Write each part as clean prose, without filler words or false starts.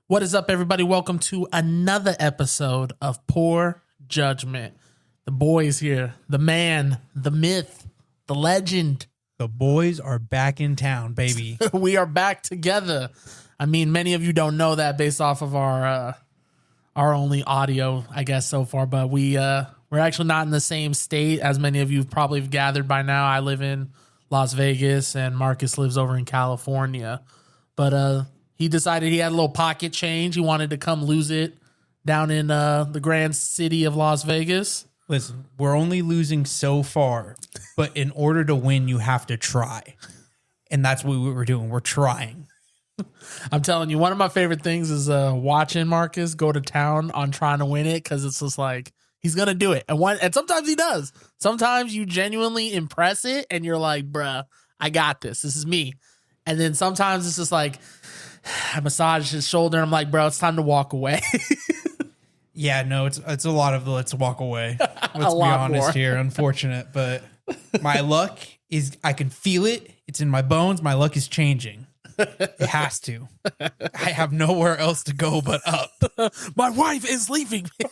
What is up, everybody? Welcome to another episode of Poor Judgment. The boys here, the man, the myth, the legend. The boys are back in town, baby. We are back together. I mean, many of you don't know that based off of our only audio, I guess, so far. But we're actually not in the same state, as many of you probably have gathered by now. I live in Las Vegas, and Marcus lives over in California. But he decided he had a little pocket change. He wanted to come lose it down in the grand city of Las Vegas. Listen, we're only losing so far, but in order to win, you have to try. And that's what we're doing. We're trying. I'm telling you, one of my favorite things is watching Marcus go to town on trying to win it, because it's just like, he's going to do it. And sometimes he does. Sometimes you genuinely impress it, and you're like, bruh, I got this. This is me. And then sometimes it's just like, I massage his shoulder, and I'm like, bro, it's time to walk away. Yeah, no, it's a lot of let's walk away. Let's be honest here. Unfortunate, but my luck is, I can feel it. It's in my bones. My luck is changing. It has to. I have nowhere else to go but up. My wife is leaving me.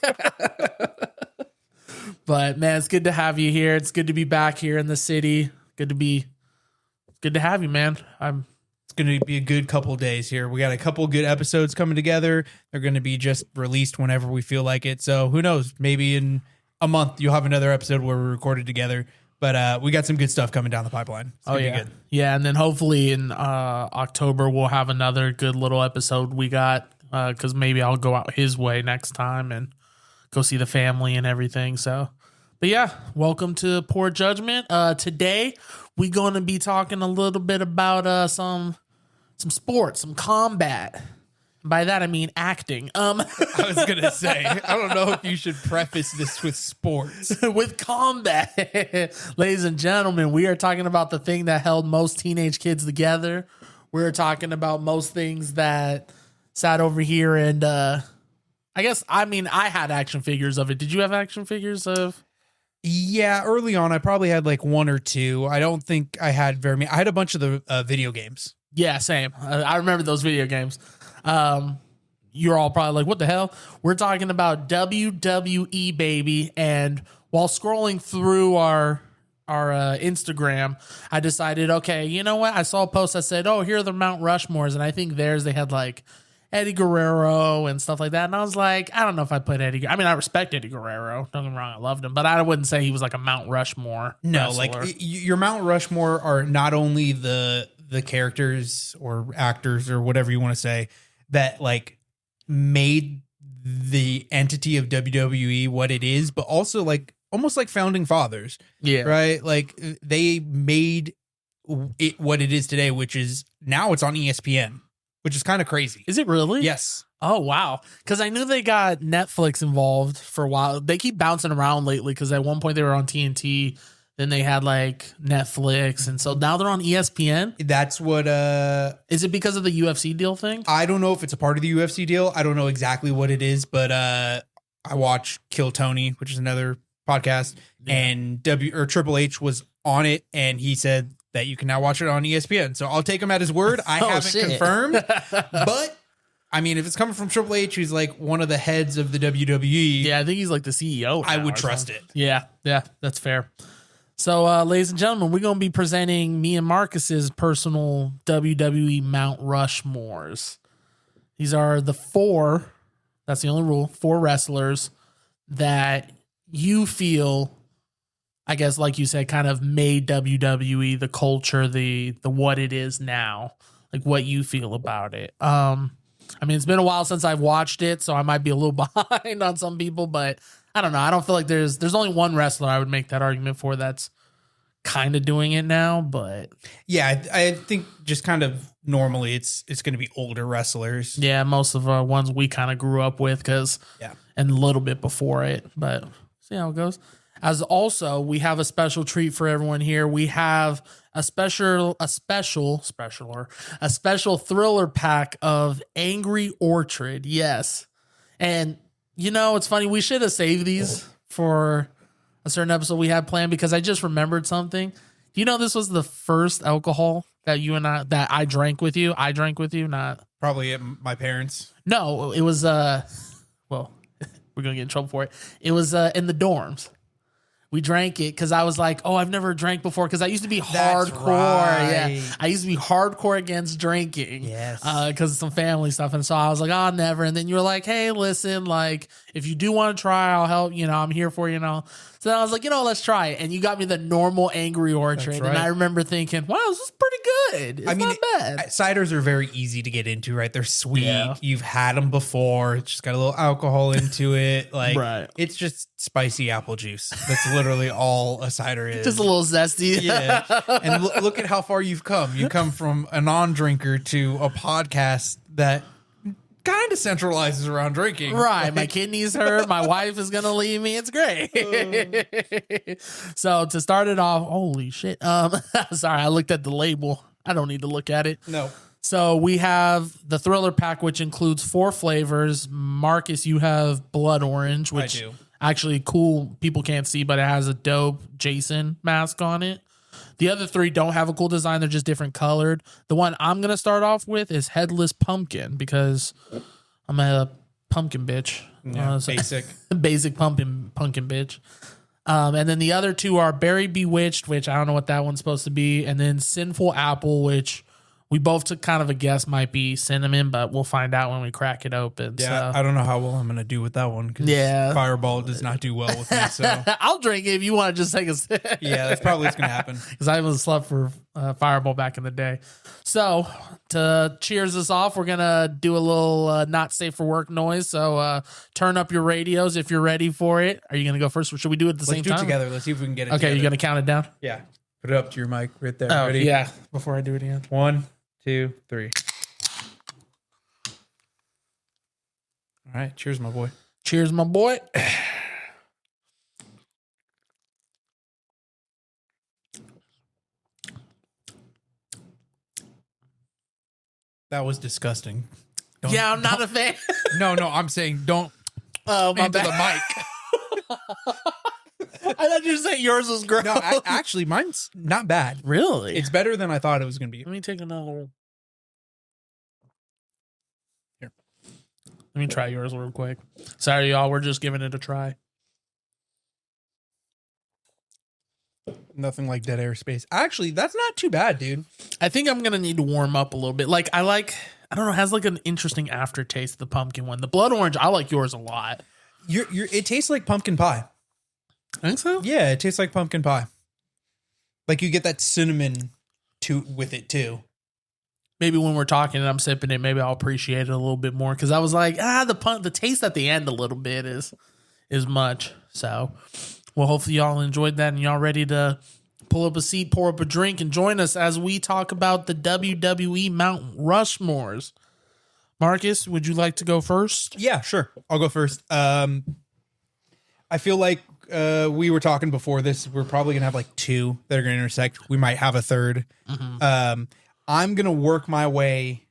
But man, it's good to have you here. It's good to be back here in the city. Good to have you, man. It's going to be a good couple of days here. We got a couple of good episodes coming together. They're going to be just released whenever we feel like it. So who knows? Maybe in a month you'll have another episode where we recorded together. But we got some good stuff coming down the pipeline. It's gonna be good. Yeah, and then hopefully in October we'll have another good little episode we got, because maybe I'll go out his way next time and go see the family and everything. So, but yeah, welcome to Poor Judgment. Today we're going to be talking a little bit about some sports, some combat. By that I mean acting. I was gonna say, I don't know if you should preface this with sports. With combat. Ladies and gentlemen, we are talking about the thing that held most teenage kids together. We're talking about most things that sat over here, and I had action figures of it. Did you have action figures of? Yeah, early on I probably had like one or two. I don't think I had very many. I had a bunch of the video games. Yeah, same. I remember those video games. You're all probably like, what the hell? We're talking about WWE, baby. And while scrolling through our Instagram, I decided, okay, you know what? I saw a post that said, oh, here are the Mount Rushmores. And I think they had like Eddie Guerrero and stuff like that. And I was like, I don't know if I put Eddie. I mean, I respect Eddie Guerrero. Don't get me wrong. I loved him, but I wouldn't say he was like a Mount Rushmore. No, wrestler. like your Mount Rushmore are not only the characters or actors or whatever you want to say that like made the entity of WWE what it is, but also like almost like founding fathers. Yeah. Right. Like they made it what it is today, which is now it's on ESPN, which is kind of crazy. Is it really? Yes. Oh, wow. Because I knew they got Netflix involved for a while. They keep bouncing around lately, because at one point they were on TNT. Then they had like Netflix. And so now they're on ESPN. That's what... Is it because of the UFC deal thing? I don't know if it's a part of the UFC deal. I don't know exactly what it is, but I watch Kill Tony, which is another podcast, and Triple H was on it, and he said that you can now watch it on ESPN. So I'll take him at his word. I haven't confirmed, but I mean, if it's coming from Triple H, who's like one of the heads of the WWE. Yeah, I think he's like the CEO. I would trust it. Yeah, that's fair. So, ladies and gentlemen, we're going to be presenting me and Marcus's personal WWE Mount Rushmores. These are the four, that's the only rule, four wrestlers that you feel, I guess, like you said, kind of made WWE, the culture, the what it is now, like what you feel about it. I mean, it's been a while since I've watched it, so I might be a little behind on some people, but I don't know. I don't feel like there's only one wrestler I would make that argument for that's kind of doing it now, but yeah, I think just kind of normally it's going to be older wrestlers. Yeah, most of the ones we kind of grew up with, and a little bit before it, but see how it goes. As also, we have a special treat for everyone here. We have a special thriller pack of Angry Orchard. Yes. And you know, it's funny. We should have saved these for a certain episode we had planned, because I just remembered something. Do you know this was the first alcohol that I drank with you? I drank with you, not Probably at my parents. no. It was well, we're gonna get in trouble for it. It was in the dorms. We drank it because I was like, oh, I've never drank before because I used to be That's hardcore. right. Yeah, I used to be hardcore against drinking. Yes. Because of some family stuff. And so I was like, oh, never. And then you were like, hey, listen, like, if you do want to try, I'll help. I'm here for you. So then I was like, let's try it. And you got me the normal Angry Orchard. That's right. And I remember thinking, wow, this is pretty good. It's not bad. Ciders are very easy to get into, right? They're sweet. Yeah. You've had them before. It's just got a little alcohol into it. Like, Right. It's just spicy apple juice. That's literally all a cider is. Just a little zesty. Yeah. And look at how far you've come. You come from a non-drinker to a podcast that kind of centralizes around drinking. Right. My kidneys hurt. My wife is going to leave me. It's great. So to start it off, holy shit. Sorry, I looked at the label. I don't need to look at it. No. So we have the Thriller Pack, which includes 4 flavors. Marcus, you have Blood Orange, which I do. actually cool. People can't see, but it has a dope Jason mask on it. The other 3 don't have a cool design. They're just different colored. The one I'm going to start off with is Headless Pumpkin because I'm a pumpkin bitch. Yeah, basic. Basic pumpkin bitch. And then the other 2 are Berry Bewitched, which I don't know what that one's supposed to be. And then Sinful Apple, which we both took kind of a guess might be cinnamon, but we'll find out when we crack it open. Yeah, So. I don't know how well I'm going to do with that one because Fireball does not do well with me. So I'll drink it if you want to just take a sip. yeah, that's probably what's going to happen. Because I was slept for Fireball back in the day. So to cheers us off, we're going to do a little not safe for work noise. So turn up your radios if you're ready for it. Are you going to go first or should we do it at the same time? Let's do it together. Let's see if we can get it Okay, together. you're going to count it down? Yeah. Put it up to your mic right there. Oh, Ready? yeah. Before I do it again. 1, 2, 3. All right. Cheers, my boy. Cheers, my boy. That was disgusting. Yeah, I'm not a fan. No, I'm saying don't Oh, my into bad. the mic. I thought you were saying yours was gross. No, actually, mine's not bad. Really? It's better than I thought it was going to be. Let me take another one. Here. Let me try yours real quick. Sorry, y'all. We're just giving it a try. Nothing like dead air space. Actually, that's not too bad, dude. I think I'm gonna need to warm up a little bit. I don't know, it has like an interesting aftertaste, the pumpkin one. The blood orange, I like yours a lot. It tastes like pumpkin pie. I think so. Yeah, it tastes like pumpkin pie. Like you get that cinnamon with it too. Maybe when we're talking and I'm sipping it, maybe I'll appreciate it a little bit more because I was like, the taste at the end a little bit is much. So, well, hopefully y'all enjoyed that and y'all ready to pull up a seat, pour up a drink, and join us as we talk about the WWE Mount Rushmores. Marcus, would you like to go first? Yeah, sure. I'll go first. I feel like we were talking before this. We're probably gonna have like 2 that are gonna intersect. We might have a third. Mm-hmm. I'm gonna work my way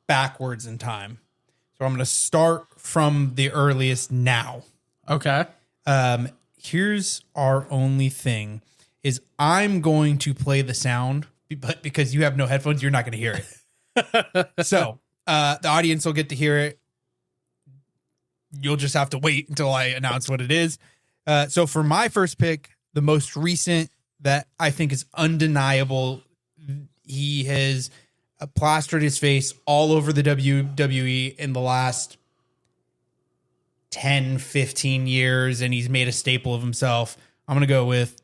backwards in time. So I'm gonna start from the earliest now. Okay. Here's our only thing is I'm going to play the sound, but because you have no headphones, you're not going to hear it. So the audience will get to hear it. You'll just have to wait until I announce what it is. So for my first pick, the most recent that I think is undeniable, he has plastered his face all over the WWE in the last 10, 15 years, and he's made a staple of himself. I'm going to go with...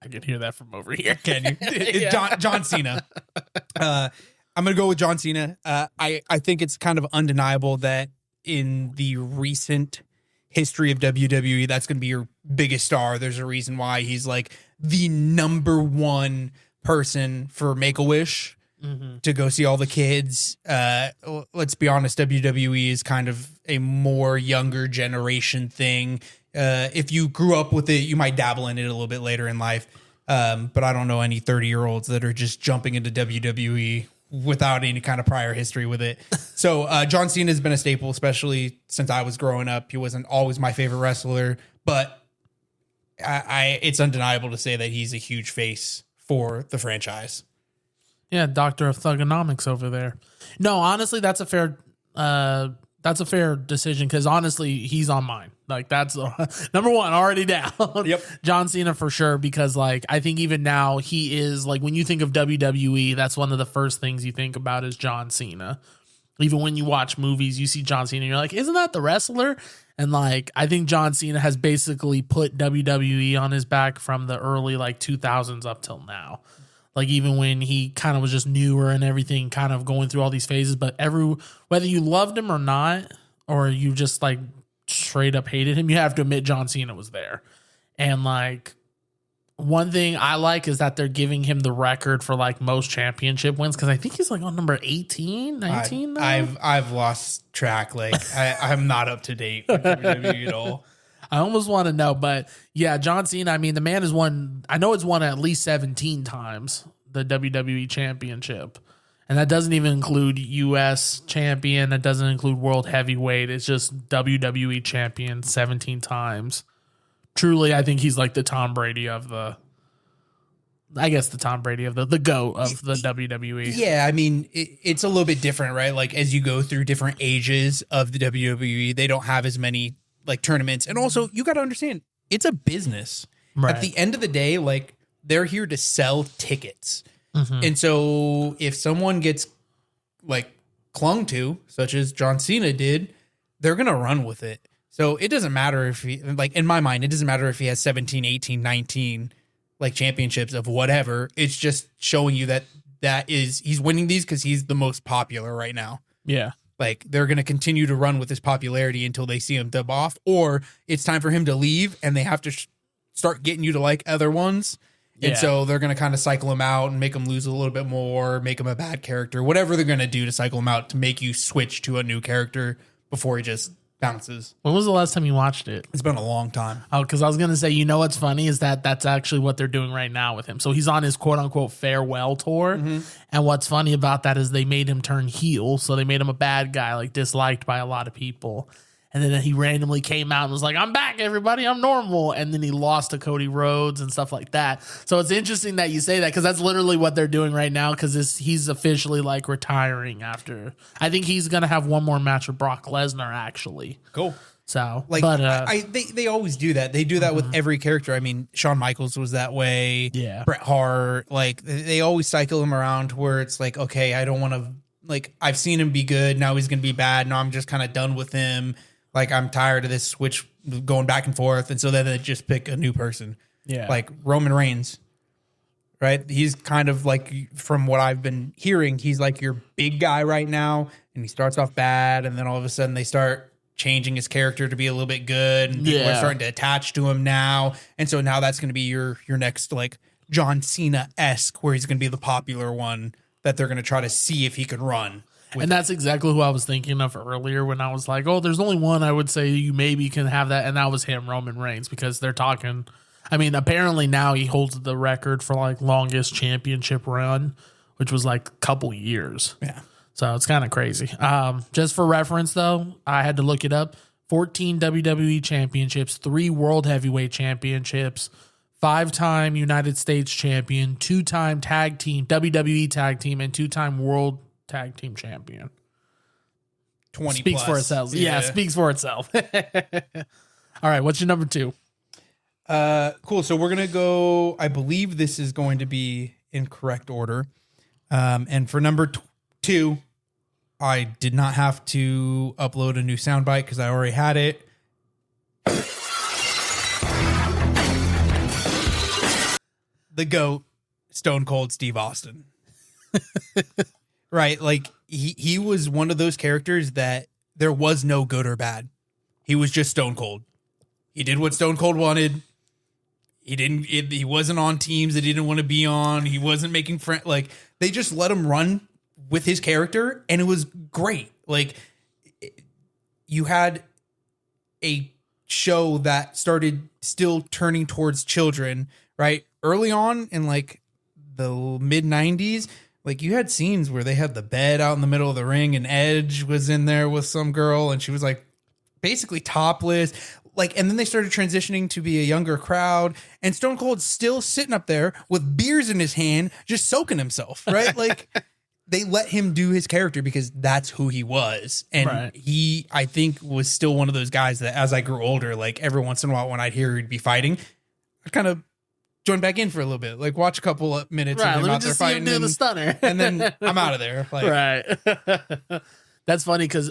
I can hear that from over here. Can you? It's John Cena. I'm going to go with John Cena. I think it's kind of undeniable that in the recent history of WWE, that's going to be your biggest star. There's a reason why he's like the number 1 person for Make-A-Wish. Mm-hmm. To go see all the kids. Let's be honest, WWE is kind of a more younger generation thing. If you grew up with it, you might dabble in it a little bit later in life. But I don't know any 30-year-olds that are just jumping into WWE without any kind of prior history with it. So John Cena has been a staple, especially since I was growing up. He wasn't always my favorite wrestler, but it's undeniable to say that he's a huge face for the franchise. Yeah, Doctor of Thugonomics over there. No, honestly, that's a fair decision because honestly, he's on mine. Like that's number one already down. Yep, John Cena for sure because like I think even now he is like when you think of WWE, that's one of the first things you think about is John Cena. Even when you watch movies, you see John Cena, and you're like, isn't that the wrestler? And like I think John Cena has basically put WWE on his back from the early like 2000s up till now. Like even when he kind of was just newer and everything, kind of going through all these phases. But whether you loved him or not, or you just like straight up hated him, you have to admit John Cena was there. And like one thing I like is that they're giving him the record for like most championship wins because I think he's like on number 18, 19 now. I've lost track. Like I'm not up to date with WWE at all. I almost want to know, but yeah, John Cena, I mean, the man has won, I know it's won at least 17 times, the WWE Championship. And that doesn't even include U.S. champion. That doesn't include world heavyweight. It's just WWE champion 17 times. Truly, I think he's like the Tom Brady of the GOAT of the WWE. Yeah, I mean, it's a little bit different, right? Like as you go through different ages of the WWE, they don't have as many like tournaments. And also you got to understand it's a business. Right. At the end of the day, like they're here to sell tickets. Mm-hmm. And so if someone gets like clung to, such as John Cena did, they're going to run with it. So it doesn't matter if he, like in my mind, it doesn't matter if he has 17, 18, 19 like championships of whatever. It's just showing you that he's winning these because he's the most popular right now. Yeah. Like they're going to continue to run with his popularity until they see him dub off, or it's time for him to leave and they have to start getting you to like other ones. And so they're going to kind of cycle him out and make him lose a little bit more, make him a bad character, whatever they're going to do to cycle him out to make you switch to a new character before he just bounces. When was the last time you watched it? It's been a long time. Oh, because I was going to say, you know what's funny is that that's actually what they're doing right now with him. So he's on his quote unquote farewell tour. Mm-hmm. And what's funny about that is they made him turn heel. So they made him a bad guy, like disliked by a lot of people. And then he randomly came out and was like, I'm back, everybody. I'm normal. And then he lost to Cody Rhodes and stuff like that. So it's interesting that you say that because that's literally what they're doing right now because he's officially like retiring after. I think he's going to have one more match with Brock Lesnar, actually. Cool. So, like, but they always do that. They do that with every character. I mean, Shawn Michaels was that way. Yeah. Bret Hart. Like, they always cycle him around to where it's like, okay, I don't want to, like, I've seen him be good. Now he's going to be bad. Now I'm just kind of done with him. Like, I'm tired of this switch going back and forth. And so then they just pick a new person. Yeah. Like Roman Reigns, right? He's kind of like, from what I've been hearing, he's like your big guy right now. And he starts off bad. And then all of a sudden they start changing his character to be a little bit good. And people are starting to attach to him now. And so now that's going to be your next, like, John Cena-esque, where he's going to be the popular one that they're going to try to see if he can run. And that's exactly who I was thinking of earlier when I was like, oh, there's only one I would say you maybe can have that. And that was him, Roman Reigns, because they're talking. I mean, apparently now he holds the record for like longest championship run, which was like a couple years. Yeah. So it's kind of crazy. Just for reference, though, I had to look it up. 14 WWE championships, 3 World Heavyweight Championships, 5-time United States champion, 2-time tag team, WWE tag team, and 2-time World Tag Team Champion. 20 speaks plus. for itself. Yeah, speaks for itself. All right, what's your number 2? Cool. So we're gonna go. I believe this is going to be in correct order. And for number 2, I did not have to upload a new soundbite because I already had it. The GOAT, Stone Cold Steve Austin. Right, like he was one of those characters that there was no good or bad. He was just Stone Cold. He did what Stone Cold wanted. He wasn't on teams that he didn't want to be on. He wasn't making friends. Like, they just let him run with his character, and it was great. Like, you had a show that started still turning towards children, right? Early on in like the mid 90s, like, you had scenes where they had the bed out in the middle of the ring and Edge was in there with some girl and she was like basically topless. like, and then they started transitioning to be a younger crowd, and Stone Cold's still sitting up there with beers in his hand, just soaking himself, right? Like, they let him do his character because that's who he was. And he, I think, was still one of those guys that as I grew older, like every once in a while when I'd hear he'd be fighting, I'd kind of join back in for a little bit, like watch a couple of minutes of him out there fighting. Do the stunner. And then I'm out of there. Like, right. That's funny because,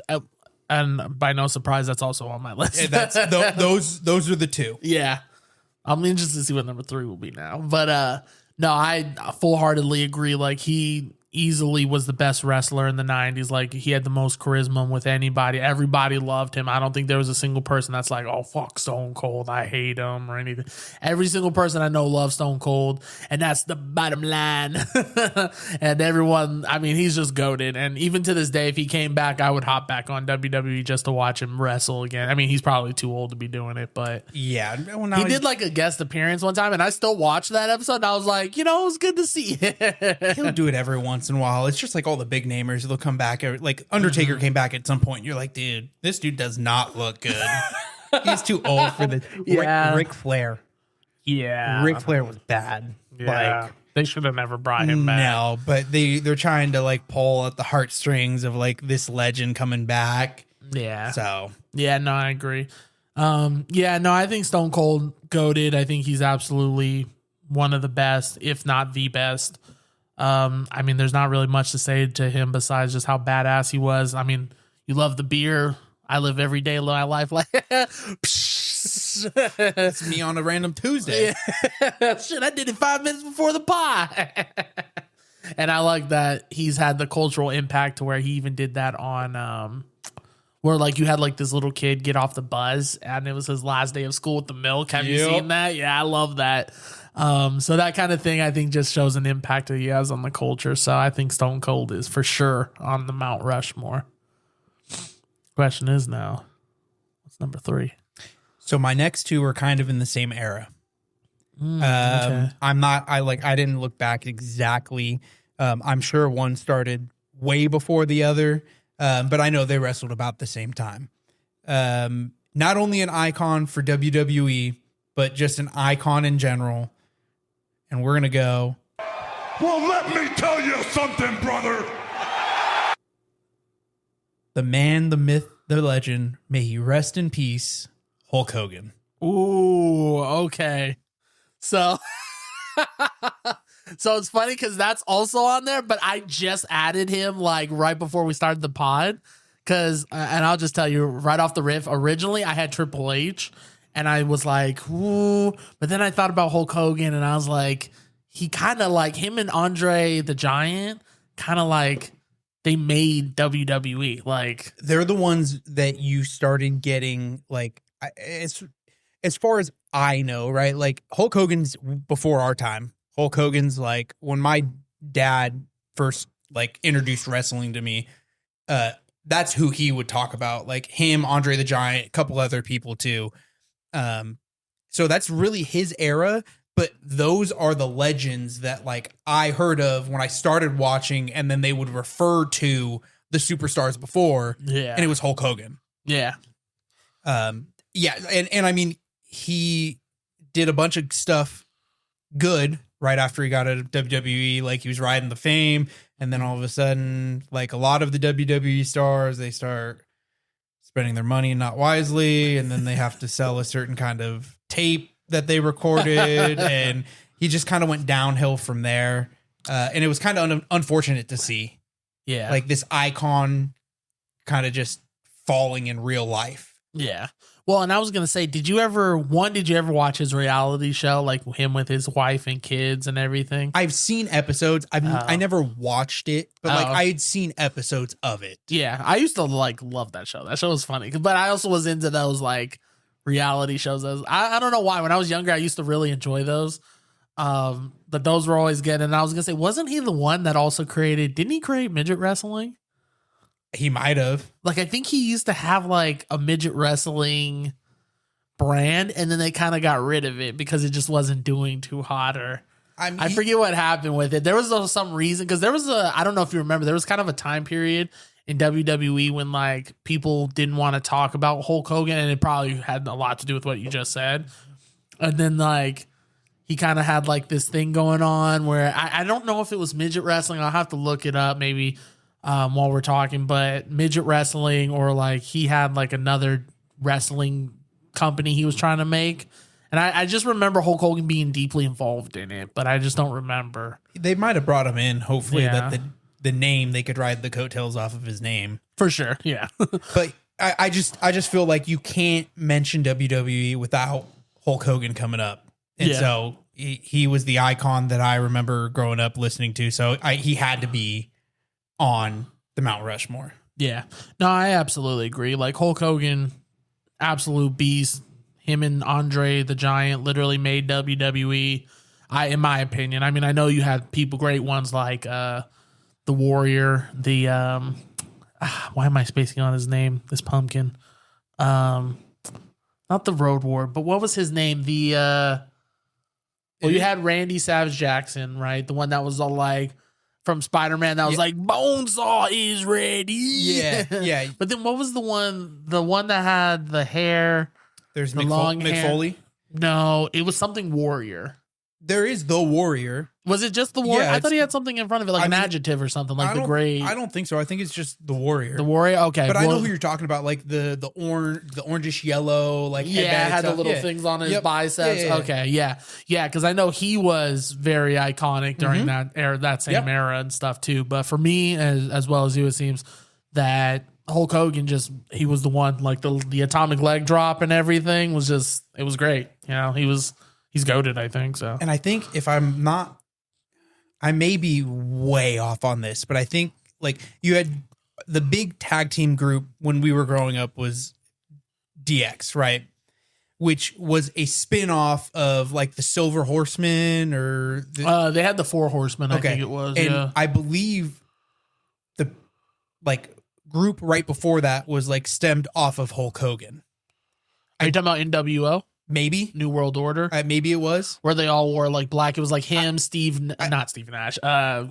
and by no surprise, that's also on my list. That's those are the two. Yeah. I'm interested to see what number 3 will be now. But no, I full-heartedly agree. Like, he easily was the best wrestler in the 90s. Like, he had the most charisma with anybody. Everybody loved him. I don't think there was a single person that's like, oh, fuck Stone Cold, I hate him or anything. Every single person I know loves Stone Cold, and that's the bottom line. And everyone, I mean, he's just goated. And even to this day, if he came back, I would hop back on WWE just to watch him wrestle again. I mean, he's probably too old to be doing it, but yeah, he did like a guest appearance one time, and I still watched that episode, and I was like, it was good to see. He'll do it every once in a while. It's just like all the big namers. They'll come back. Like Undertaker came back at some point. And you're like, dude, this dude does not look good. He's too old for this. Yeah. Ric Flair. Yeah. Ric Flair was bad. Yeah. Like, they should have never brought him back. No, but they're trying to like pull at the heartstrings of like this legend coming back. Yeah. So yeah, no, I agree. Yeah, no, I think Stone Cold goated. I think he's absolutely one of the best, if not the best. I mean, there's not really much to say to him besides just how badass he was. I mean, you love the beer. I live every day of my life like it's me on a random Tuesday. Shit, I did it 5 minutes before the pie. And I like that he's had the cultural impact to where he even did that on where like you had like this little kid get off the bus and it was his last day of school with the milk. Have you seen that? Yeah, I love that. So that kind of thing I think just shows an impact that he has on the culture. So I think Stone Cold is for sure on the Mount Rushmore. Question is now, what's number 3? So my next two are kind of in the same era. Okay. I didn't look back exactly. I'm sure one started way before the other, but I know they wrestled about the same time. Not only an icon for WWE, but just an icon in general. And we're going to go. Well, let me tell you something, brother. The man, the myth, the legend, may he rest in peace, Hulk Hogan. Ooh, okay. So, so it's funny because that's also on there, but I just added him like right before we started the pod. Because, and I'll just tell you right off the riff, originally I had Triple H. And I was like, ooh. But then I thought about Hulk Hogan and I was like, he kind of like him and Andre the Giant kind of like they made WWE. Like they're the ones that you started getting like as far as I know, right? Like Hulk Hogan's before our time. Hulk Hogan's like when my dad first like introduced wrestling to me, that's who he would talk about. Like him, Andre the Giant, a couple other people too. So that's really his era, but those are the legends that like I heard of when I started watching, and then they would refer to the superstars before. Yeah. And it was Hulk Hogan. Yeah. Yeah. And I mean, he did a bunch of stuff good right after he got out of WWE. Like he was riding the fame, and then all of a sudden, like a lot of the WWE stars, they start spending their money not wisely, and then they have to sell a certain kind of tape that they recorded, and he just kind of went downhill from there. And it was kind of unfortunate to see. Yeah. Like this icon kind of just falling in real life. Yeah. Well, and I was going to say, did you ever watch his reality show, like him with his wife and kids and everything? I've seen episodes. I never watched it, but like I had seen episodes of it. Yeah. I used to like love that show. That show was funny. But I also was into those like reality shows. I don't know why. When I was younger, I used to really enjoy those. But those were always good. And I was going to say, wasn't he the one that also didn't he create midget wrestling? He might have. Like, I think he used to have like a midget wrestling brand, and then they kind of got rid of it because it just wasn't doing too hot, or I forget what happened with it. There was some reason, because there was I don't know if you remember, there was kind of a time period in WWE when like people didn't want to talk about Hulk Hogan, and it probably had a lot to do with what you just said. And then like he kind of had like this thing going on where I don't know if it was midget wrestling. I'll have to look it up maybe while we're talking, but midget wrestling, or like he had like another wrestling company he was trying to make. And I just remember Hulk Hogan being deeply involved in it, but I just don't remember. They might have brought him in, hopefully, that the name, they could ride the coattails off of his name. For sure, yeah. But I just feel like you can't mention WWE without Hulk Hogan coming up. And so he was the icon that I remember growing up listening to. So he had to be on the Mount Rushmore. Yeah. No, I absolutely agree. Like Hulk Hogan, absolute beast. Him and Andre the Giant literally made WWE. In my opinion. I mean, I know you had great ones like the Warrior, the why am I spacing on his name? This pumpkin. Not the Road War, but what was his name? The you had Randy Savage Jackson, right? The one that was all like from Spider-Man that was like Bonesaw is ready. Yeah. But then what was the one that had the hair? There's the long hair. Mick Foley. No, it was something Warrior. There is the Warrior. Was it just the Warrior? Yeah, I thought he had something in front of it, like an adjective or something, like the great. I don't think so. I think it's just the Warrior. The Warrior, okay. But I know who you're talking about, like the orangish yellow, like yeah, had the little things on his biceps. Yeah. Okay, yeah, because I know he was very iconic during that era, that same era and stuff too. But for me, as well as you, it seems that Hulk Hogan he was the one, like the atomic leg drop and everything was just, it was great. You know, he's goated, I think so. And I think if I'm not, I may be way off on this, but I think like you had the big tag team group when we were growing up was DX, right? Which was a spin-off of like the Silver Horsemen or they had the Four Horsemen, I think it was. And I believe the like group right before that was like stemmed off of Hulk Hogan. Are you talking about NWO? Maybe New World Order. Maybe it was where they all wore like black. It was like him, not Steve Nash,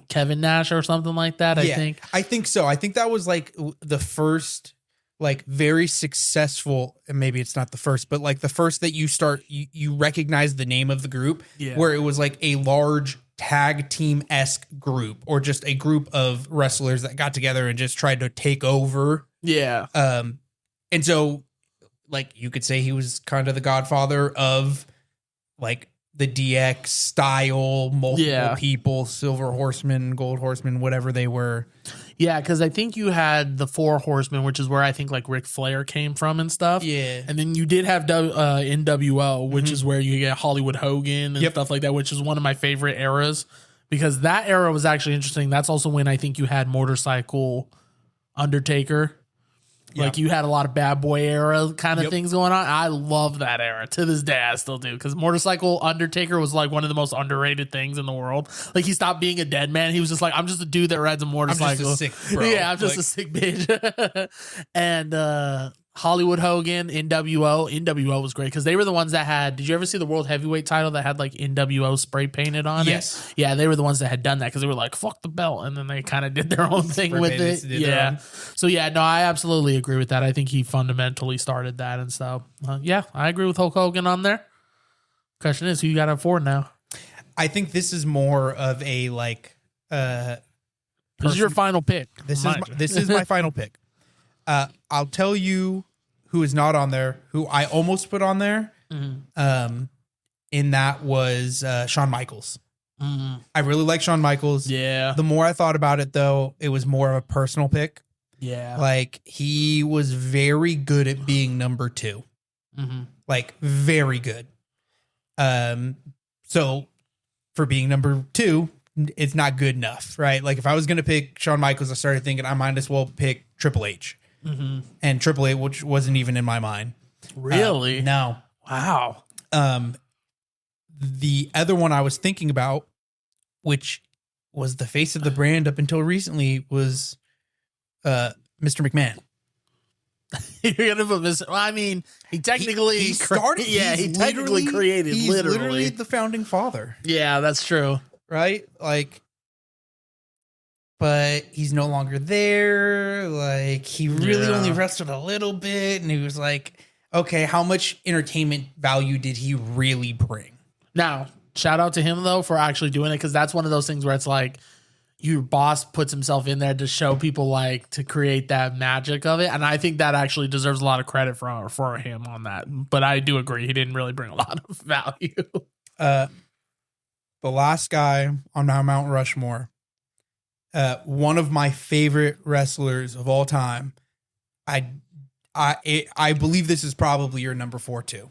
Kevin Nash or something like that. I think so. I think that was like the first, like very successful, and maybe it's not the first, but like the first that you recognize the name of the group, where it was like a large tag team-esque group, or just a group of wrestlers that got together and just tried to take over. Yeah. And so like you could say he was kind of the godfather of like the DX style, multiple people, Silver Horsemen, Gold Horsemen, whatever they were. Yeah, because I think you had the Four Horsemen, which is where I think like Ric Flair came from and stuff. Yeah. And then you did have NWO, which is where you get Hollywood Hogan and stuff like that, which is one of my favorite eras, because that era was actually interesting. That's also when I think you had Motorcycle Undertaker. Like you had a lot of bad boy era kind of things going on. I love that era. To this day, I still do, because Motorcycle Undertaker was like one of the most underrated things in the world. Like he stopped being a dead man. He was just like, I'm just a dude that rides a motorcycle. I'm just a sick bro. Yeah, I'm just a sick bitch. And Hollywood Hogan, NWO was great because they were the ones that had. Did you ever see the World Heavyweight title that had like NWO spray painted on it? Yeah, they were the ones that had done that because they were like, fuck the belt, and then they kind of did their own thing with it. Yeah. So yeah, no, I absolutely agree with that. I think he fundamentally started that, and so yeah, I agree with Hulk Hogan on there. Question is, who you got up for now? I think this is more of a like. This is your final pick. This is my final pick. I'll tell you who is not on there, who I almost put on there. And that was Shawn Michaels. I really like Shawn Michaels. Yeah. The more I thought about it, though, it was more of a personal pick. Yeah. Like, he was very good at being number 2. Like, very good. So, for being number 2, it's not good enough, right? Like, if I was going to pick Shawn Michaels, I started thinking I might as well pick Triple H. And Triple H, which wasn't even in my mind. Really? No. Wow. The other one I was thinking about, which was the face of the brand up until recently, was Mr. McMahon. You're gonna put Mr. Well, I mean, he technically he started. Yeah, he technically created. He's literally the founding father. Yeah, that's true. Right? Like, but he's no longer there. Like, he really Yeah. only wrestled a little bit. And he was like, okay, how much entertainment value did he really bring? Now, shout out to him though for actually doing it, because that's one of those things where it's like your boss puts himself in there to show people, like, to create that magic of it, and I think that actually deserves a lot of credit for him on that. But I do agree he didn't really bring a lot of value. The last guy on our Mount Rushmore, one of my favorite wrestlers of all time. I believe this is probably your number 4 too.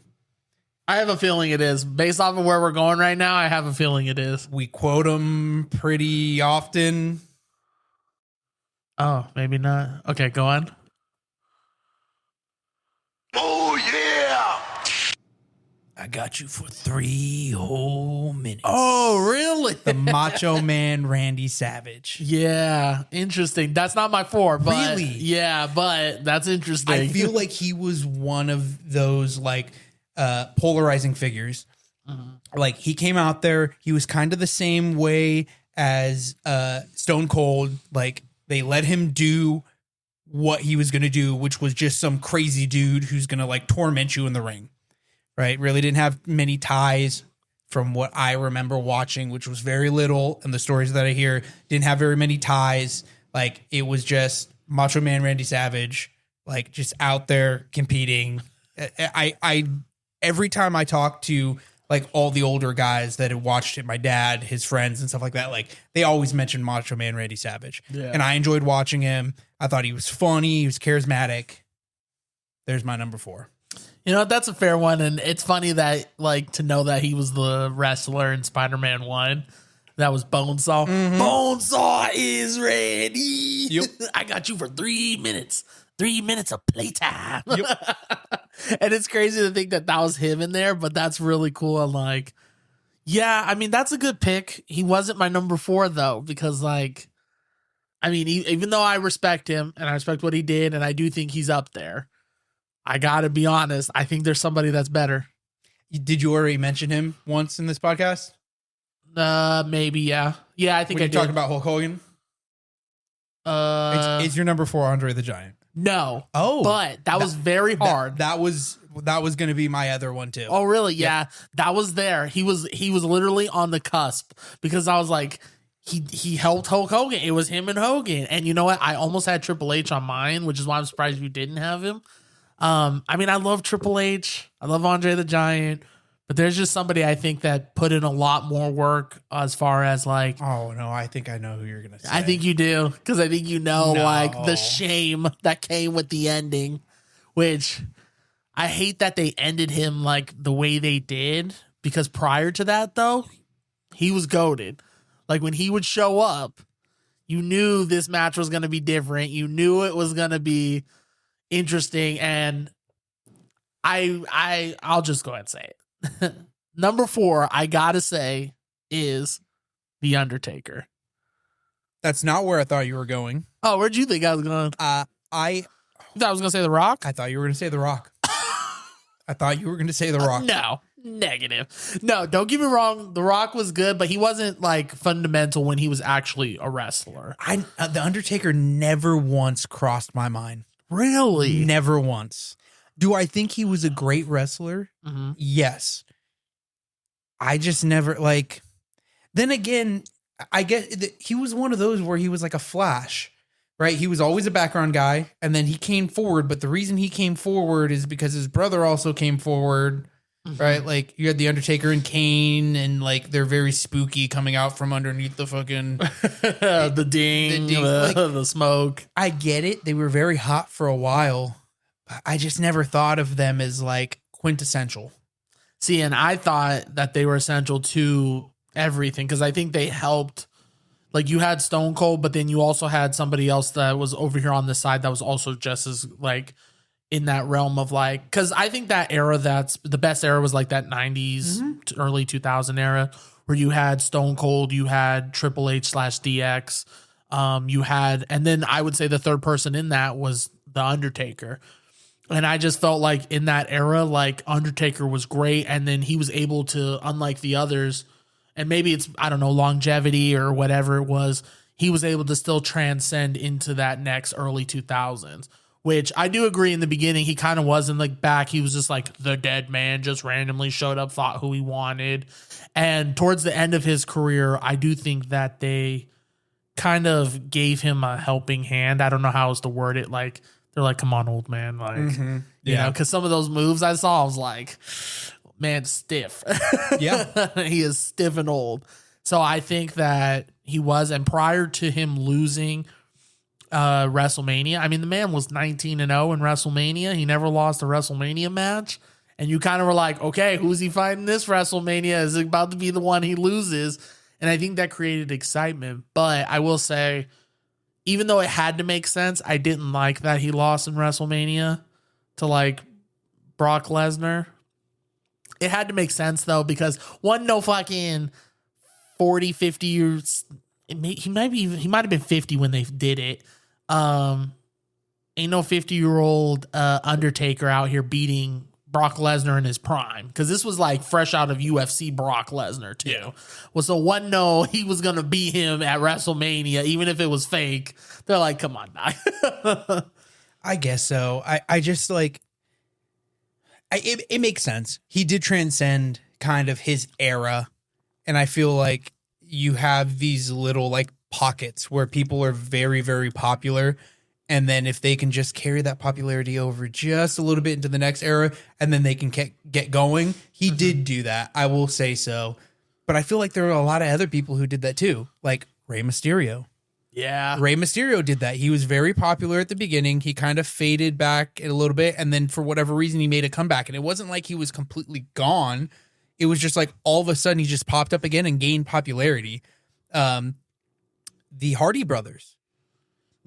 I have a feeling it is. Based off of where we're going right now, I have a feeling it is. We quote him pretty often. Oh, maybe not. Okay, go on. Oh, yeah. I got you for 3 whole minutes. Oh, really? The Macho Man Randy Savage. Yeah, interesting. That's not my 4, but Really? yeah, but that's interesting. I feel like he was one of those, like, polarizing figures. Like, he came out there, he was kind of the same way as Stone Cold. Like, they let him do what he was going to do, which was just some crazy dude who's going to, like, torment you in the ring. Right? Really didn't have many ties from what I remember watching, which was very little. And the stories that I hear didn't have very many ties. Like, it was just Macho Man Randy Savage, like, just out there competing. I every time I talk to, like, all the older guys that had watched it, my dad, his friends and stuff like that, like, they always mention Macho Man Randy Savage. Yeah. And I enjoyed watching him. I thought he was funny. He was charismatic. There's my number 4. You know, that's a fair one. And it's funny that, like, to know that he was the wrestler in Spider-Man 1. That was Bonesaw. Bonesaw is ready. Yep. I got you for 3 minutes. 3 minutes of playtime. Yep. And it's crazy to think that that was him in there, but that's really cool. And, like, yeah, I mean, that's a good pick. He wasn't my number 4, though, because, like, I mean, even though I respect him and I respect what he did, and I do think he's up there, I gotta be honest, I think there's somebody that's better. Did you already mention him once in this podcast? Maybe, yeah. Yeah, I think When I you did. talking about Hulk Hogan? It's your number 4, Andre the Giant. No. Oh, But that was very hard. That was going to be my other one too. Oh, really? Yeah. That was there. He was literally on the cusp, because I was like, he helped Hulk Hogan. It was him and Hogan. And you know what? I almost had Triple H on mine, which is why I'm surprised you didn't have him. I mean, I love Triple H. I love Andre the Giant, but there's just somebody I think that put in a lot more work as far as, like, Oh no, I think I know who you're gonna say. I think you do, because I think you know, No. like, the shame that came with the ending, which I hate that they ended him like the way they did, because prior to that, though, he was goated. Like, when he would show up, you knew this match was going to be different. You knew it was going to be interesting, and I'll just go ahead and say it. Number 4, I gotta say, is The Undertaker. That's not where I thought you were going. Oh, where'd you think I was going? I You thought I was going to say The Rock? thought you were going to say The Rock. I thought you were going to say The Rock. No, negative. No, don't get me wrong. The Rock was good, but he wasn't, like, fundamental when he was actually a wrestler. The Undertaker never once crossed my mind. Really? Never once. Do I think he was a great wrestler? Mm-hmm. Yes. I just never, like, then again, I get that he was one of those where he was like a flash, right? He was always a background guy, and then he came forward, but the reason he came forward is because his brother also came forward, right? Like, you had the Undertaker and Kane, and, like, they're very spooky coming out from underneath the fucking the ding, like- the smoke. I get it. They were very hot for a while. But I just never thought of them as, like, quintessential. See, and I thought that they were essential to everything, because I think they helped. Like, you had Stone Cold, but then you also had somebody else that was over here on this side that was also just as, like, in that realm of, like, because I think that era, that's the best era, was like that 90s to early 2000 era, where you had Stone Cold, you had Triple H / DX, you had, and then I would say the third person in that was the Undertaker. And I just felt like in that era, like, Undertaker was great, and then he was able to, unlike the others, and maybe it's, I don't know, longevity or whatever it was, he was able to still transcend into that next early 2000s, which I do agree in the beginning, he kind of wasn't like back. He was just like the dead man, just randomly showed up, thought who he wanted. And towards the end of his career, I do think that they kind of gave him a helping hand. I don't know how else to word it. Like, they're like, come on, old man. Like, you know, because some of those moves I saw, I was like, man, stiff. Yeah. He is stiff and old. So I think that he was, and prior to him losing WrestleMania, I mean, the man was 19-0 in WrestleMania. He never lost a WrestleMania match. And you kind of were like, okay, who's he fighting this WrestleMania? Is it about to be the one he loses? And I think that created excitement. But I will say, even though it had to make sense, I didn't like that he lost in WrestleMania to like Brock Lesnar. It had to make sense though, because one, no fucking 40, 50 years. He might have been 50 when they did it. Ain't no 50-year-old Undertaker out here beating Brock Lesnar in his prime, because this was like fresh out of UFC Brock Lesnar too. Yeah. Well, so one, no, he was gonna beat him at WrestleMania, even if it was fake. They're like, come on, now. I guess so. I just like, it makes sense. He did transcend kind of his era, and I feel like you have these little like pockets where people are very, very popular. And then if they can just carry that popularity over just a little bit into the next era, and then they can get going. He did do that. I will say so. But I feel like there were a lot of other people who did that too. Like Rey Mysterio. Yeah. Rey Mysterio did that. He was very popular at the beginning. He kind of faded back a little bit. And then for whatever reason, he made a comeback. And it wasn't like he was completely gone. It was just like all of a sudden he just popped up again and gained popularity. The Hardy brothers.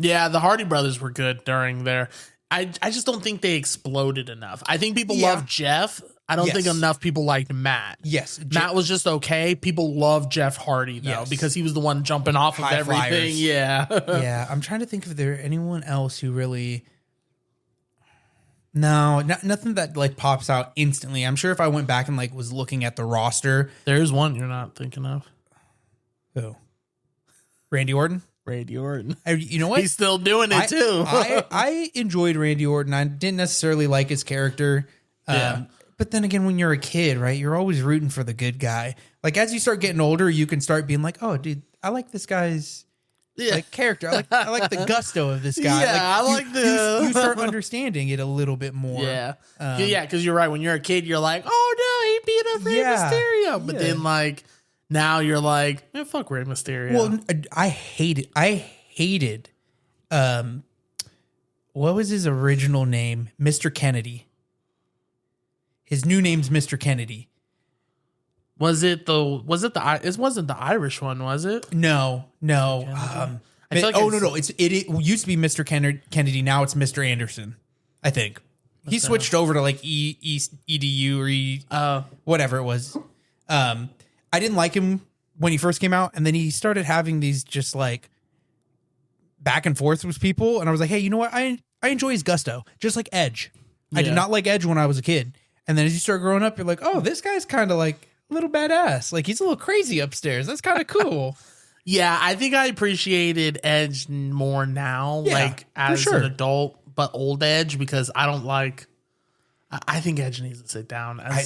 Yeah, the Hardy brothers were good during their. I just don't think they exploded enough. I think people love Jeff. I don't think enough people liked Matt. Yes. Matt was just okay. People love Jeff Hardy, though, because he was the one jumping off of everything. Flyers. Yeah. Yeah. I'm trying to think if there anyone else who really. No, nothing that like pops out instantly. I'm sure if I went back and like was looking at the roster. There's one you're not thinking of. Who? Randy Orton? Randy Orton. You know what? He's still doing it too. I enjoyed Randy Orton. I didn't necessarily like his character. But then again, when you're a kid, right, you're always rooting for the good guy. Like as you start getting older, you can start being like, oh, dude, I like this guy's like character. I like the gusto of this guy. Yeah, like, you start understanding it a little bit more. Yeah. Yeah, because you're right. When you're a kid, you're like, oh no, he beat up Rey Mysterio. But then like now you're like, man, fuck Rey Mysterio. Well, I hated what was his original name? Mr. Kennedy. His new name's Mr. Kennedy. It wasn't the Irish one, was it? No. No. It used to be Mr. Kennedy. Now it's Mr. Anderson, I think. He switched over to like EDU or whatever it was. I didn't like him when he first came out, and then he started having these just like back and forth with people, and I was like, hey, you know what? I enjoy his gusto, just like Edge. I did not like Edge when I was a kid, and then as you start growing up, you're like, oh, this guy's kind of like a little badass. Like he's a little crazy upstairs. That's kind of cool. Yeah, I think I appreciated Edge more now, like as an adult, but old Edge, because I don't like. I think Edge needs to sit down. I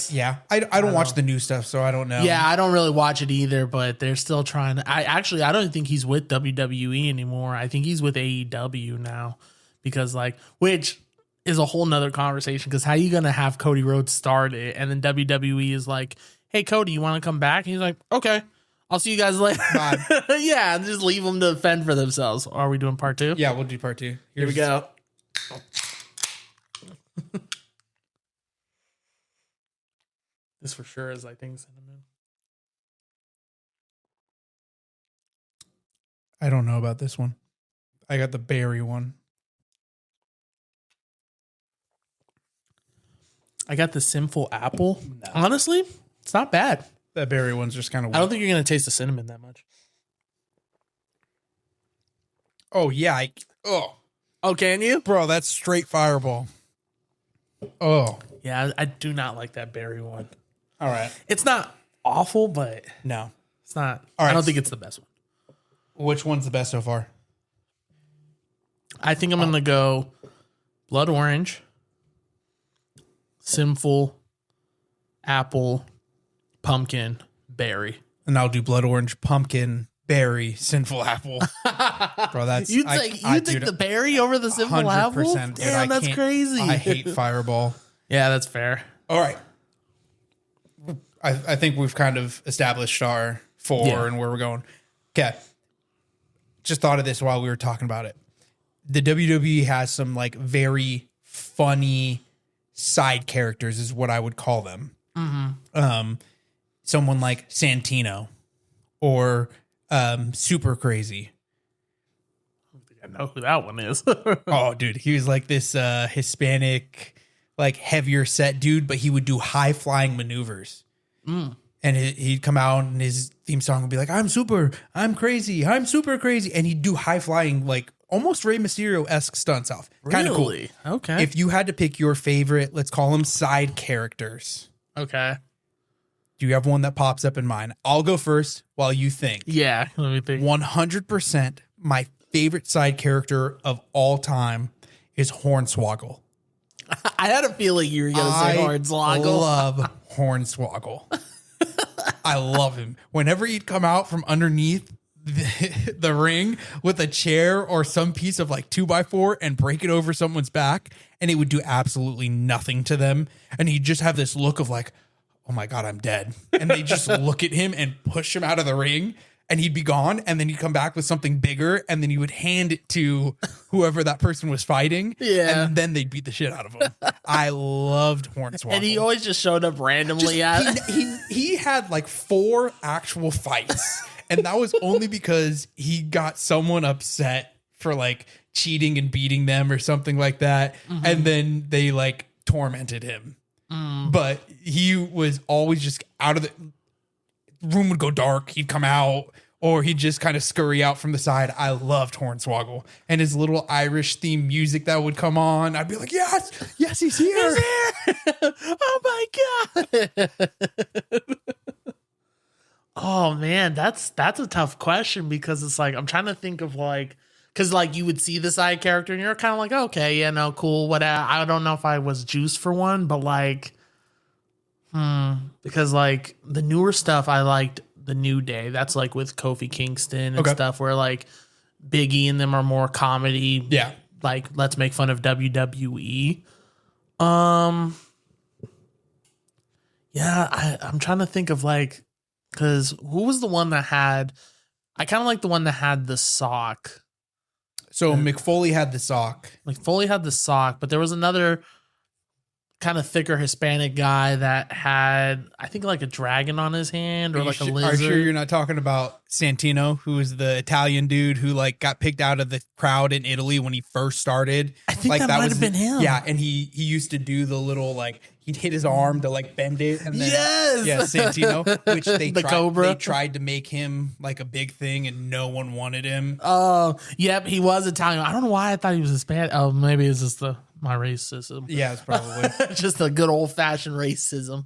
don't watch the new stuff, so I don't know. Yeah, I don't really watch it either, but they're still trying to. I don't think he's with WWE anymore. I think he's with AEW now, because which is a whole nother conversation, because how are you going to have Cody Rhodes start it, and then WWE is like, hey, Cody, you want to come back? And he's like, okay, I'll see you guys later. Bye. Yeah, and just leave them to fend for themselves. Are we doing part 2? Yeah, we'll do part 2. Here we go. This for sure is, I think, cinnamon. I don't know about this one. I got the berry one. I got the sinful apple. No. Honestly, it's not bad. That berry one's just kind of weird. I don't think you're going to taste the cinnamon that much. Oh, yeah. Oh, can you? Bro, that's straight fireball. Oh. Yeah, I do not like that berry one. All right. It's not awful, but no, it's not. All right. I don't think it's the best one. Which one's the best so far? I think I'm going to go Blood Orange, Sinful, Apple, Pumpkin, Berry. And I'll do Blood Orange, Pumpkin, Berry, Sinful Apple. Bro, that's... You'd think the Berry over the Sinful Apple? 100%. Damn, that's crazy. I hate Fireball. Yeah, that's fair. All right. I think we've kind of established our four and where we're going. Okay. Just thought of this while we were talking about it. The WWE has some like very funny side characters is what I would call them. Someone like Santino or Super Crazy. I know who that one is. Oh, dude. He was like this Hispanic, like heavier set dude, but he would do high flying maneuvers. And he'd come out and his theme song would be like, I'm super crazy. And he'd do high flying, like almost Rey Mysterio-esque stunts off. Kind of cool. Okay. If you had to pick your favorite, let's call them side characters. Okay. Do you have one that pops up in mind? I'll go first while you think. Yeah. Let me think. 100% my favorite side character of all time is Hornswoggle. I had a feeling you were going to say Hornswoggle. I love Hornswoggle. I love him. Whenever he'd come out from underneath the ring with a chair or some piece of like 2x4 and break it over someone's back, and it would do absolutely nothing to them. And he'd just have this look of like, oh my God, I'm dead. And they just look at him and push him out of the ring. And he'd be gone, and then he'd come back with something bigger, and then he would hand it to whoever that person was fighting. Yeah. And then they'd beat the shit out of him. I loved Hornswoggle. And he always just showed up randomly He had like 4 actual fights, and that was only because he got someone upset for like cheating and beating them or something like that. And then they like tormented him. But he was always just out of the room would go dark. He'd come out, or he'd just kind of scurry out from the side. I loved Hornswoggle and his little Irish theme music that would come on. I'd be like, yes, he's here. He's here. Oh my God. Oh man, that's a tough question because it's like, I'm trying to think of like, cause like you would see the side character and you're kind of like, okay, yeah, no, cool. Whatever. I don't know if I was juiced for one, but like, because like the newer stuff, I liked the New Day. That's like with Kofi Kingston and stuff where like Biggie and them are more comedy. Yeah. Like let's make fun of WWE. Yeah, I'm trying to think of like, cause who was the one that had, I kind of like the one that had the sock. So McFoley had the sock. McFoley had the sock, but there was another kind of thicker Hispanic guy that had, I think, like a dragon on his hand or like a lizard. Are you sure you're not talking about Santino, who is the Italian dude who like got picked out of the crowd in Italy when he first started? I think like, that might have been him. Yeah, and he used to do the little like he'd hit his arm to like bend it, and then Santino, which they tried to make him like a big thing, and no one wanted him. Oh, yep, he was Italian. I don't know why I thought he was Hispanic. Oh, maybe it's just my racism. Yeah, it's probably just a good old fashioned racism.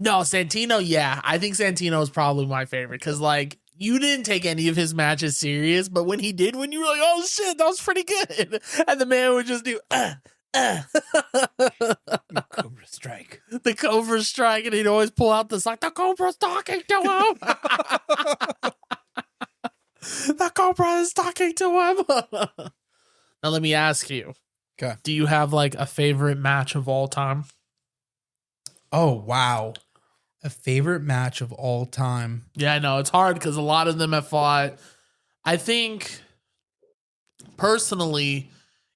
No, Santino. Yeah, I think Santino is probably my favorite because like you didn't take any of his matches serious, but when he did, when you were like, oh shit, that was pretty good, and the man would just do Cobra Strike. The Cobra Strike, and he'd always pull out the sock. The Cobra's talking to him. The Cobra is talking to him. Now let me ask you. Okay. Do you have like a favorite match of all time? Oh, wow. A favorite match of all time. Yeah, I know. It's hard because a lot of them have fought. I think personally,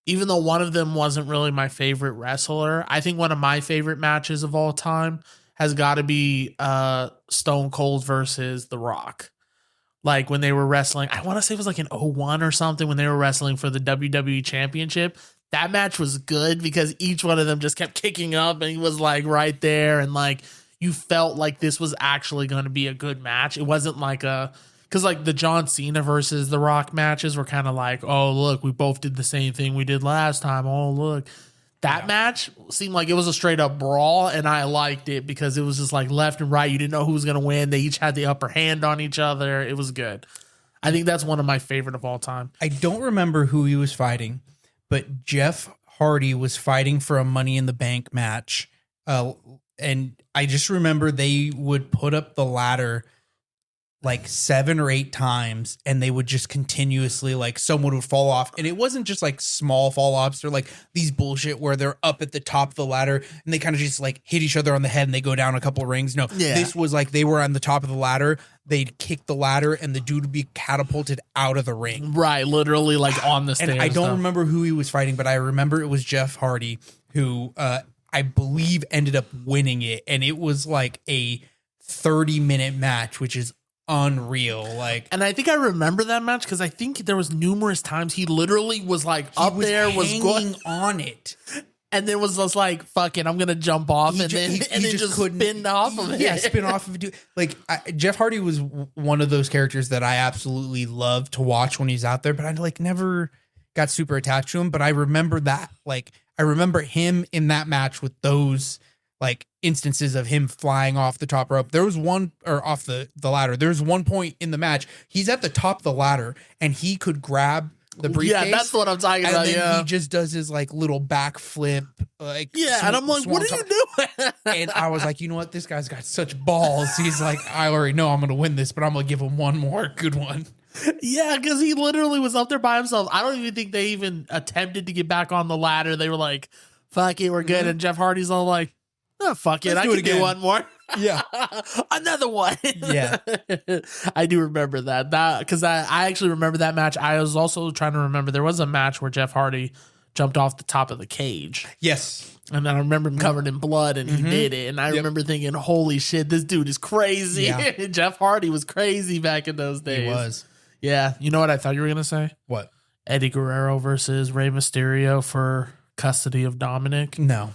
even though one of them wasn't really my favorite wrestler, I think one of my favorite matches of all time has got to be Stone Cold versus The Rock. Like when they were wrestling, I want to say it was like in 01 or something when they were wrestling for the WWE Championship. That match was good because each one of them just kept kicking up and he was like right there. And like you felt like this was actually going to be a good match. It wasn't like because like the John Cena versus The Rock matches were kind of like, oh, look, we both did the same thing we did last time. Oh, look. That match seemed like it was a straight up brawl, and I liked it because it was just like left and right. You didn't know who was going to win. They each had the upper hand on each other. It was good. I think that's one of my favorite of all time. I don't remember who he was fighting, but Jeff Hardy was fighting for a Money in the Bank match. And I just remember they would put up the ladder like 7 or 8 times, and they would just continuously, like, someone would fall off. And it wasn't just like small fall offs. They're like these bullshit where they're up at the top of the ladder and they kind of just like hit each other on the head and they go down a couple rings. No, this was like they were on the top of the ladder. They'd kick the ladder and the dude would be catapulted out of the ring. Right. Literally like on the stairs. And I don't remember who he was fighting, but I remember it was Jeff Hardy who I believe ended up winning it. And it was like a 30-minute match, which is unreal. Like, and I think I remember that match because I think there was numerous times he literally was like up there, was going on it, and then was just like, "Fuck it, I'm gonna jump off," and then just spin off of it. Yeah, spin off of it. Like Jeff Hardy was one of those characters that I absolutely love to watch when he's out there, but I like never got super attached to him. But I remember that, like, I remember him in that match with those like instances of him flying off the top rope. There was one, or off the ladder. There was one point in the match, he's at the top of the ladder and he could grab the briefcase. Yeah, that's what I'm talking about. And then he just does his like little backflip. Like, and I'm like, what are you doing? And I was like, you know what? This guy's got such balls. He's like, I already know I'm going to win this, but I'm going to give him one more good one. Yeah, because he literally was up there by himself. I don't even think they even attempted to get back on the ladder. They were like, fuck it, we're good. Mm-hmm. And Jeff Hardy's all like, oh, fuck it, I can do one more. Yeah. Another one. Yeah. I do remember that because I actually remember that match. I was also trying to remember there was a match where Jeff Hardy jumped off the top of the cage. Yes. And then I remember him covered in blood and he did it. And I remember thinking, holy shit, this dude is crazy. Yeah. Jeff Hardy was crazy back in those days. He was. Yeah. You know what I thought you were going to say? What? Eddie Guerrero versus Rey Mysterio for custody of Dominic. No.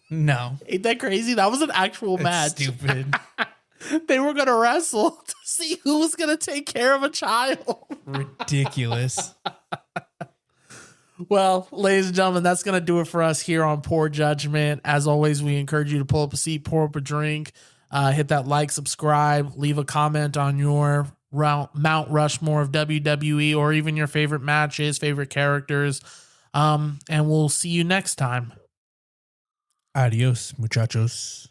No. Ain't that crazy? That was an actual match. Stupid. They were going to wrestle to see who was going to take care of a child. Ridiculous. Well, ladies and gentlemen, that's going to do it for us here on Poor Judgment. As always, we encourage you to pull up a seat, pour up a drink, hit that like, subscribe, leave a comment on your Mount Rushmore of WWE or even your favorite matches, favorite characters. And we'll see you next time. Adios, muchachos.